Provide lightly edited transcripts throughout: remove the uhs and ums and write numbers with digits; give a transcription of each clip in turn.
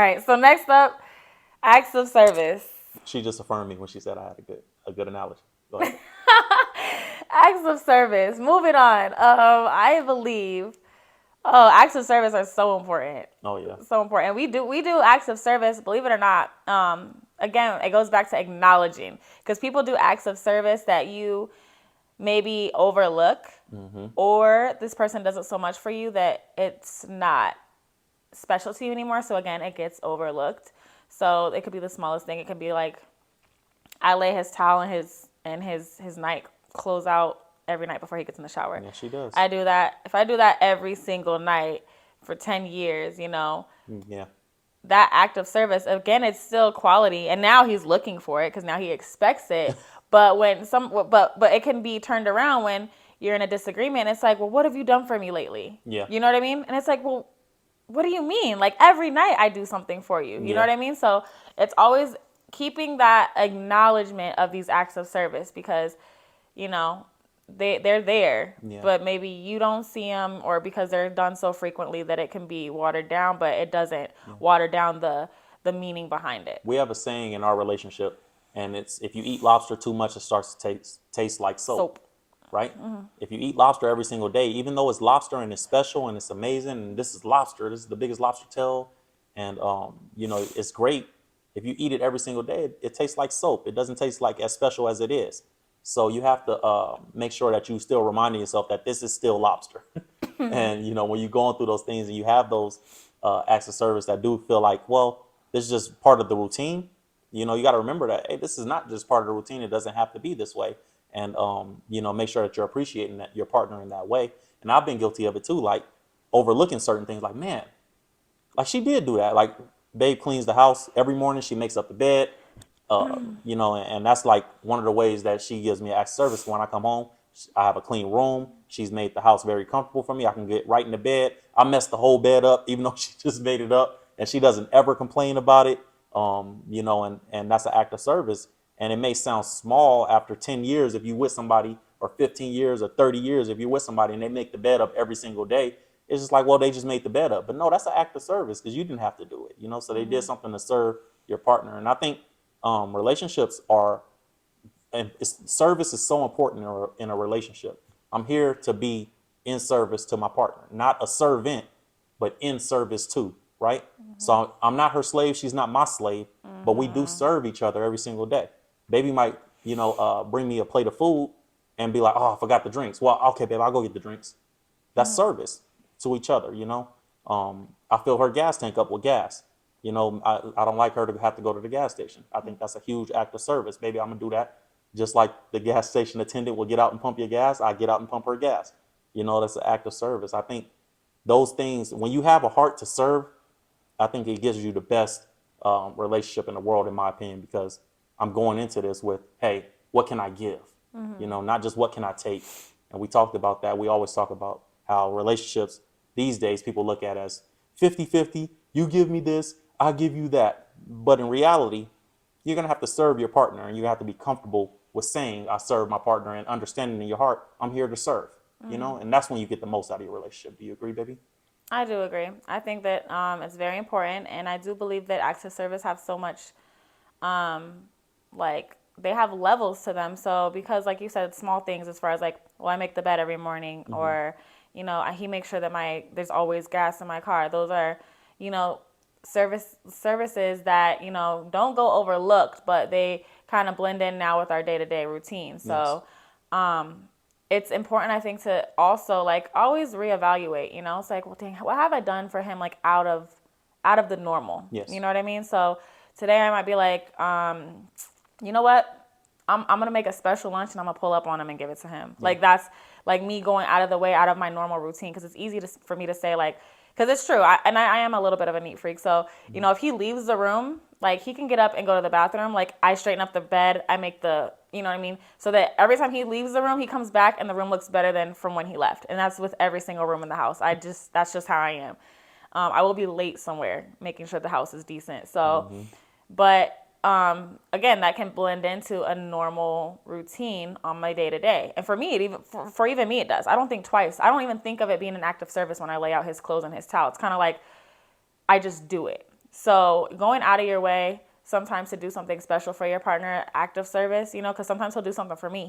right. So next up, acts of service. She just affirmed me when she said I had a good analogy. Go ahead. Acts of service. Moving on. I believe. Oh, acts of service are so important. Oh yeah. So important. We do acts of service. Believe it or not. Again, it goes back to acknowledging because people do acts of service that you maybe overlook, Mm-hmm. or this person does it so much for you that it's not special to you anymore. So again, it gets overlooked. So it could be the smallest thing. It could be like I lay his towel and his night clothes out every night before he gets in the shower. Yeah, she does. I do that. If I do that every single night for 10 years, Yeah. that act of service, again, it's still quality. And now he's looking for it because now he expects it. But but it can be turned around when you're in a disagreement. It's like, well, what have you done for me lately? Yeah. You know what I mean? And it's like, well, what do you mean? Like every night I do something for you. You know Yeah. what I mean? So it's always keeping that acknowledgement of these acts of service because, you know, they're there, Yeah. but maybe you don't see them, or because they're done so frequently that it can be watered down, but it doesn't Yeah. water down the meaning behind it. We have a saying in our relationship, and it's if you eat lobster too much, it starts to taste like soap. Soap. Right? If you eat lobster every single day, even though it's lobster and it's special and it's amazing, and this is lobster, this is the biggest lobster tail, and it's great. If you eat it every single day, it tastes like soap. It doesn't taste like as special as it is. So you have to make sure that you still reminding yourself that this is still lobster. And when you're going through those things and you have those acts of service that do feel like, well, this is just part of the routine. You got to remember that, hey, this is not just part of the routine. It doesn't have to be this way. And make sure that you're appreciating that your partner in that way. And I've been guilty of it too, like overlooking certain things. Like, man, like she did do that. Like, babe cleans the house every morning. She makes up the bed. And that's like one of the ways that she gives me acts of service. When I come home, I have a clean room. She's made the house very comfortable for me. I can get right in the bed. I messed the whole bed up, even though she just made it up, and she doesn't ever complain about it. And that's an act of service. And it may sound small after 10 years if you with somebody, or 15 years or 30 years if you're with somebody and they make the bed up every single day. It's just like, well, they just made the bed up. But no, that's an act of service because you didn't have to do it. So they did something to serve your partner. And I think relationships are, and service is so important in a relationship. I'm here to be in service to my partner, not a servant, but in service too, right? So I'm not her slave. She's not my slave, but we do serve each other every single day. Baby might, bring me a plate of food and be like, oh, I forgot the drinks. Well, okay, babe, I'll go get the drinks. That's service to each other. I fill her gas tank up with gas. I don't like her to have to go to the gas station. I think that's a huge act of service. Baby, I'm gonna do that. Just like the gas station attendant will get out and pump your gas, I get out and pump her gas. That's an act of service. I think those things, when you have a heart to serve, I think it gives you the best relationship in the world, in my opinion, because I'm going into this with, hey, what can I give? Not just what can I take. And we talked about that. We always talk about how relationships these days people look at as 50-50. You give me this, I give you that. But in reality, you're going to have to serve your partner, and you have to be comfortable with saying, I serve my partner, and understanding in your heart, I'm here to serve, and that's when you get the most out of your relationship. Do you agree, baby? I do agree. I think that it's very important, and I do believe that acts of service have so much, like they have levels to them. So because, like you said, small things as far as like, well, I make the bed every morning, or he makes sure that there's always gas in my car. Those are, you know, services that don't go overlooked, but they kind of blend in now with our day to day routine. Yes. So it's important, I think, to also like always reevaluate. It's like, well, dang, what have I done for him, like out of the normal? You Yes. know what I mean? So today I might be like, you know what? I'm gonna make a special lunch and I'm gonna pull up on him and give it to him. Yeah. Like that's like me going out of the way, out of my normal routine, because it's easy for me to say like, because it's true. I am a little bit of a neat freak. So if he leaves the room, like he can get up and go to the bathroom. Like I straighten up the bed, I make you know what I mean, so that every time he leaves the room, he comes back and the room looks better than from when he left. And that's with every single room in the house. That's just how I am. I will be late somewhere, making sure the house is decent. So, Mm-hmm. but again, that can blend into a normal routine on my day to day. And for me, for even me, it does. I don't think twice. I don't even think of it being an act of service when I lay out his clothes and his towel. It's kind of like I just do it. So going out of your way sometimes to do something special for your partner, act of service, because sometimes he'll do something for me.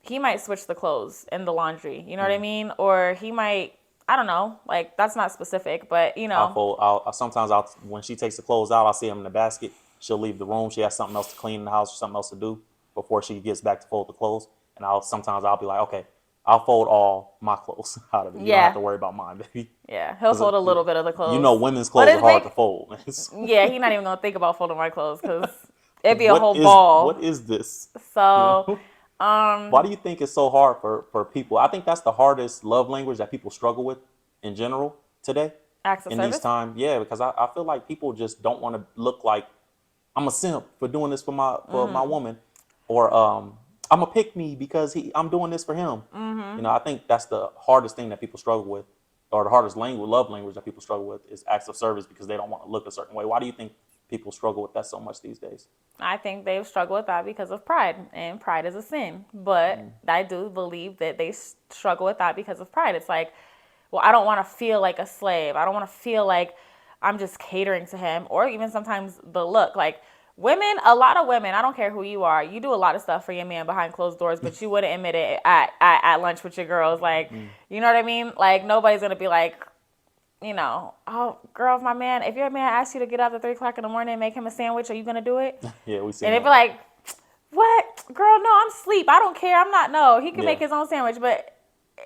He might switch the clothes in the laundry, you know what I mean? Or he might, I don't know, like that's not specific, but I'll fold. I'll when she takes the clothes out, I'll see them in the basket. She'll leave the room. She has something else to clean in the house or something else to do before she gets back to fold the clothes. And I'll be like, okay, I'll fold all my clothes out of it. You don't have yeah, to worry about mine, baby. yeah, he'll 'Cause fold a little bit of the you clothes. know, women's But clothes it are hard make to fold. yeah, he not even gonna think about folding my clothes because it'd be a what whole is what ball. is this? You So know, why do you think it's so hard for people? I think that's the hardest love language that people struggle with in general today acts of in these service. times. Yeah, because I feel like people just don't want to look like I'm a simp for doing this for my woman, or I'm a pick me because I'm doing this for him. I think that's the hardest thing that people struggle with, or the hardest love language that people struggle with is acts of service because they don't want to look a certain way. Why do you think people struggle with that so much these days? I think they've struggled with that because of pride, and pride is a sin. But I do believe that they struggle with that because of pride. It's like, well, I don't want to feel like a slave. I don't want to feel like I'm just catering to him, or even sometimes the look. Like women, a lot of women, I don't care who you are, you do a lot of stuff for your man behind closed doors, but you wouldn't admit it at lunch with your girls. Like, you know what I mean? Like nobody's gonna be like, oh, girl, if your man asks you to get up at 3 o'clock in the morning and make him a sandwich, are you gonna do it? Yeah, we seen And they'd be that. like, what? Girl, no, I'm asleep. I don't care. I'm not, no. He can Yeah, make his own sandwich. But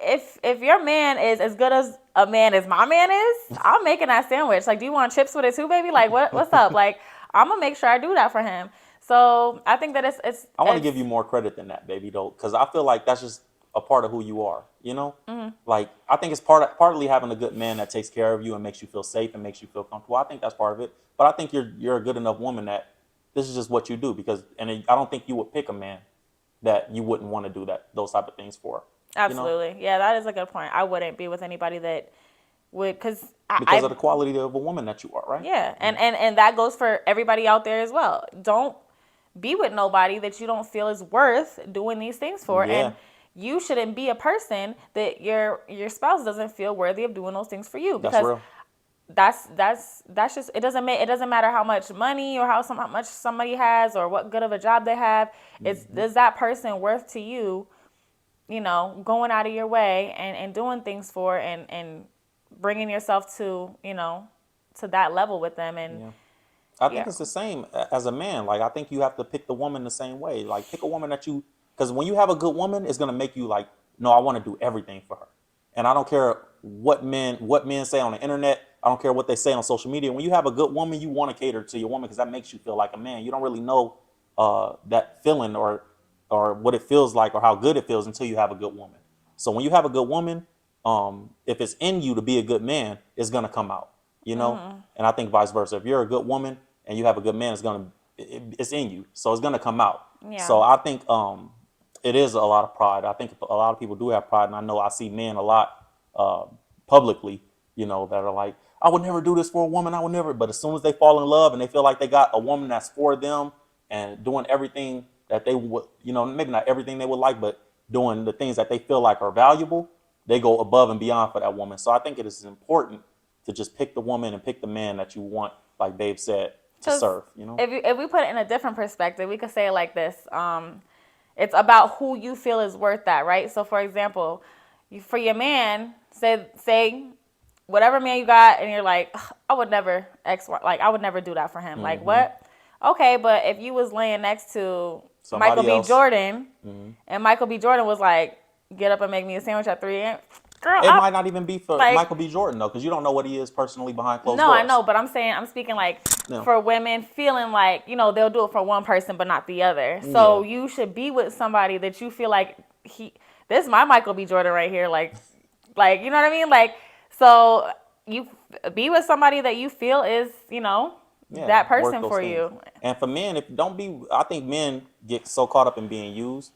if your man is as good as a man as my man is, I'm making that sandwich. Like, do you want chips with it too, baby? Like, what's up? Like, I'm gonna make sure I do that for him. So I think that it's I want to it's give you more credit than that, baby, though, because I feel like that's just a part of who you are. Like I think it's partly having a good man that takes care of you and makes you feel safe and makes you feel comfortable. I think that's part of it. But I think you're a good enough woman that this is just what you do I don't think you would pick a man that you wouldn't want to do those type of things for. You know, absolutely, yeah, that is a good point. I wouldn't be with anybody that would, because because of I the quality of a woman that you are, right? yeah, and that goes for everybody out there as well. Don't be with nobody that you don't feel is worth doing these things for, Yeah, and you shouldn't be a person that your spouse doesn't feel worthy of doing those things for you, that's because real. that's just it doesn't matter how much money or how much somebody has or what good of a job they have. It's, is that person worth to you, going out of your way and doing things for, and bringing yourself to, to that level with them. And Yeah. I think yeah. it's the same as a man. Like I think you have to pick the woman the same way. Like pick a woman because when you have a good woman, it's gonna make you like, no, I want to do everything for her, and I don't care what men say on the internet. I don't care what they say on social media. When you have a good woman, you want to cater to your woman because that makes you feel like a man. You don't really know that feeling or what it feels like or how good it feels until you have a good woman. So when you have a good woman, if it's in you to be a good man, it's gonna come out. And I think vice versa. If you're a good woman and you have a good man, it's in you, so it's gonna come out. Yeah. So I think it is a lot of pride. I think a lot of people do have pride, and I know I see men a lot publicly, that are like, I would never do this for a woman. I would never. But as soon as they fall in love and they feel like they got a woman that's for them and doing everything that they would, maybe not everything they would like, but doing the things that they feel like are valuable, they go above and beyond for that woman. So I think it is important to just pick the woman and pick the man that you want, like Dave said, to Because serve. if we put it in a different perspective, we could say it like this: it's about who you feel is worth that, right? So, for example, for your man, say whatever man you got, and you're like, "Ugh, I would never like I would never do that for him." Like what? Okay, but if you was laying next to Michael Somebody B. else. Jordan, and Michael B. Jordan was like, "Get up and make me a sandwich at 3 a.m." Girl, It might not even be for like, Michael B. Jordan though, because you don't know what he is personally behind closed no, I doors. know, but I'm speaking like Yeah. for women feeling like, they'll do it for one person but not the other. So Yeah. you should be with somebody that you feel like this is my Michael B. Jordan right here, you know what I mean? Like, so you be with somebody that you feel is, Yeah, that work person those for things. you. And for men, I think men get so caught up in being used,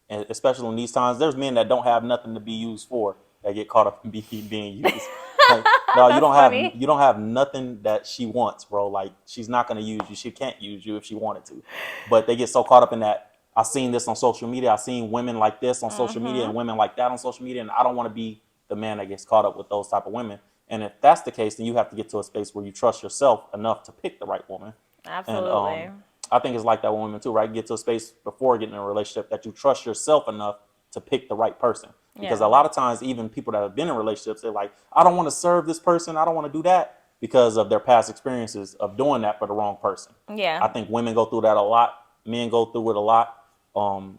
and especially in these times, there's men that don't have nothing to be used for that get caught up in being used. Like, no, That's funny. you don't have nothing that she wants, bro. Like, she's not gonna use you. She can't use you if she wanted to, but they get so caught up in that. I seen this on social media. I seen women like this on social media and women like that on social media, and I don't want to be the man that gets caught up with those type of women. And if that's the case, then you have to get to a space where you trust yourself enough to pick the right woman. And Absolutely. I think it's like that with women too, right? Get to a space before getting in a relationship that you trust yourself enough to pick the right person. Because Yeah. a lot of times, even people that have been in relationships, they're like, I don't want to serve this person. I don't want to do that because of their past experiences of doing that for the wrong person. Yeah. I think women go through that a lot. Men go through it a lot.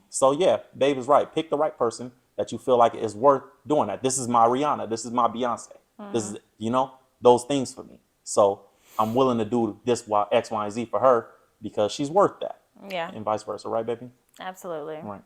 So yeah, Babe is right. Pick the right person that you feel like is worth doing that. This is my Rihanna. This is my Beyonce. This is, those things for me. So I'm willing to do this X, Y, and Z for her because she's worth that, Yeah. and vice versa, right, baby? Absolutely. Right.